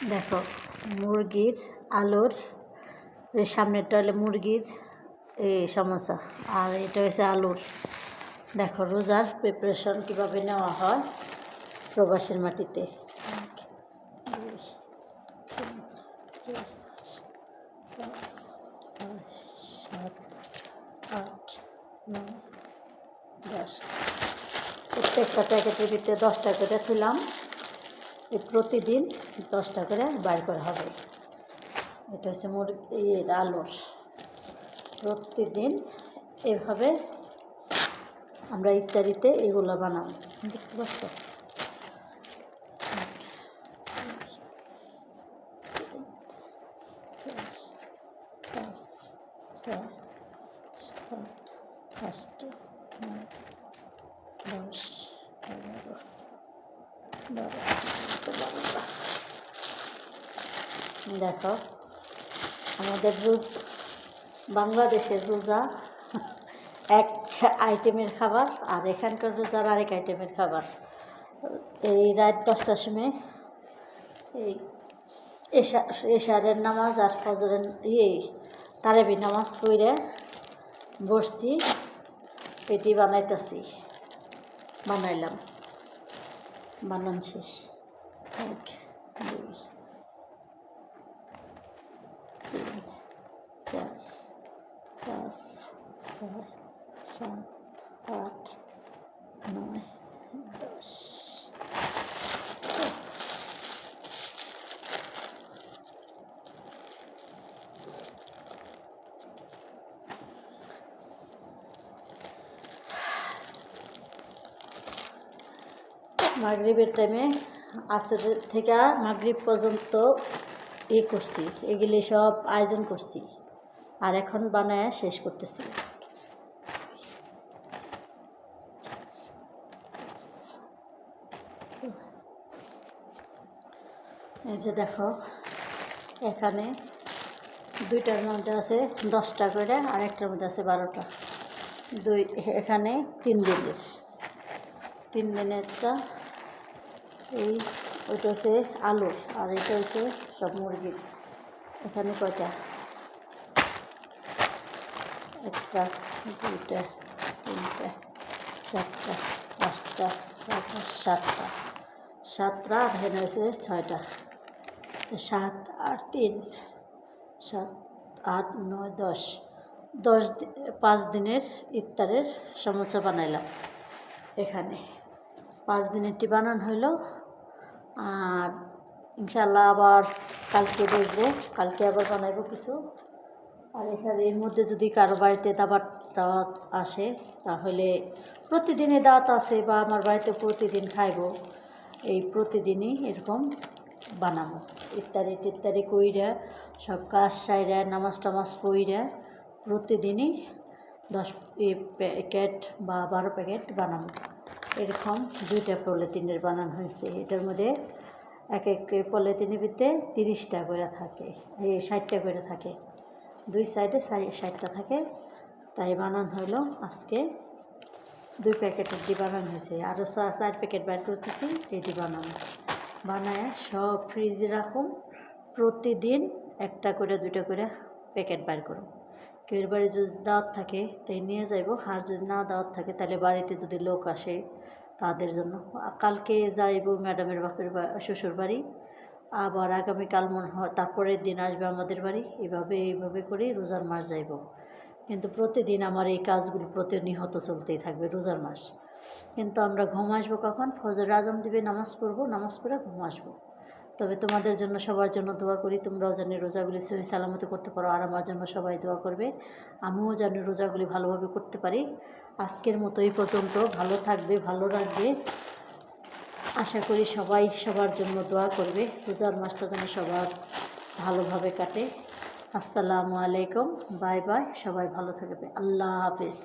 দেখো মুরগির আলুর সামনেরটা হলো মুরগির এই সমোসা, আর এটা হচ্ছে আলুর। দেখো রোজার প্রিপারেশন কীভাবে নেওয়া হয় প্রবাসের মাটিতে। 10 প্রত্যেকটা প্যাকেটের ভিতরে 10টা করে তুলাম। প্রতিদিন 10টা করে বাইর করা হবে। এটা হচ্ছে মুরগির আলুর। প্রতিদিন এভাবে আমরা ইফতারিতে এগুলো বানাবো, দেখতে পাচ্ছ। দেখো আমাদের বাংলাদেশের রোজা এক আইটেমের খাবার, আর এখানকার রোজার আরেক আইটেমের খাবার। এই রাত 10টার সময় এই এশারের নামাজ আর ফজরের তারাবি নামাজ পড়ে বসছি, এটি বানাইলাম, বানান শেষ। 1 2 3 4 5 6 7 8 9 10। মাগরিবের টাইমে আসরের থেকে মাগরিব পর্যন্ত করছি, এগুলি সব আয়োজন করছি, আর এখন বানায় শেষ করতেছি। এই যে দেখো এখানে 2টার মধ্যে আছে 10টা করে, আর একটার মধ্যে আছে 12টা। এখানে 3 দিনেরটা। ওইটা হচ্ছে আলুর, আর এটা হচ্ছে সব মুরগির। এখানে কয়টা? 1টা 2টা 3টা 4টা 5টা 6টা 7টা, আর এখানে হচ্ছে 6টা। 7 আর 3 7 8 9 10 5 দিনের ইফতারের সমোসা বানাইলাম। এখানে 5 দিনেরটি বানানো হইল, আর ইনশাল্লাহ আবার কালকে দেখবো, কালকে আবার বানাইবো কিছু। আর এখানে এর মধ্যে যদি কারো বাড়িতে দাওয়াত আসে, তাহলে প্রতিদিনই দাওয়াত আছে, বা আমার বাড়িতে প্রতিদিন খাইবো, এই প্রতিদিনই এরকম বানাবো। ইফতারি কইরা সব কাজ সাইরা নামাজ টামাজ পইরা প্রতিদিনই 10 প্যাকেট বা 12 প্যাকেট বানাবো। এরকম 2টা পলিথিনের বানানো হয়েছে। এটার মধ্যে এক পলিথিনের ভিতরে 30টা করে থাকে, 60টা করে থাকে, 2 সাইডে 60টা থাকে। তাই বানানো হইলো আজকে 2 প্যাকেটের দিয়ে বানানো হয়েছে। আরও 4 প্যাকেট বাইর করতেছি, এটি বানায় সব ফ্রিজে রাখুন। প্রতিদিন 1টা করে 2টা করে প্যাকেট বাইর করুন। কেউ বাড়ি যদি দাওয়াত থাকে তাই নিয়ে যাইব, আর যদি না দাওয়াত থাকে তাহলে বাড়িতে যদি লোক আসে তাদের জন্য। কালকে যাইব ম্যাডামের বাপের শ্বশুর বাড়ি, আবার আগামীকাল মনে হয় তারপরের দিন আসবে আমাদের বাড়ি। এইভাবে করে রোজার মাস যাইব। কিন্তু প্রতিদিন আমার এই কাজগুলো প্রতিনিয়ত চলতেই থাকবে রোজার মাস। কিন্তু আমরা ঘুম আসবো কখন? ফজর আজান দিবে, নামাজ পড়বো, নামাজ পড়ে ঘুম আসবো। তবে তোমাদের জন্য সবার জন্য দোয়া করি, তোমরাও যেন রোজাগুলি সহি সালামতে করতে পারো, আর আমার জন্য সবাই দোয়া করবে, আমিও যেন রোজাগুলি ভালোভাবে করতে পারি। আজকের মতো এই পর্যন্ত। ভালো থাকবে, ভালো রাখবে। আশা করি সবাই সবার জন্য দোয়া করবে, রোজার মাসটা যেন সবার ভালোভাবে কাটে। আসসালামু আলাইকুম, বাই বাই, সবাই ভালো থাকবে। আল্লাহ হাফেজ।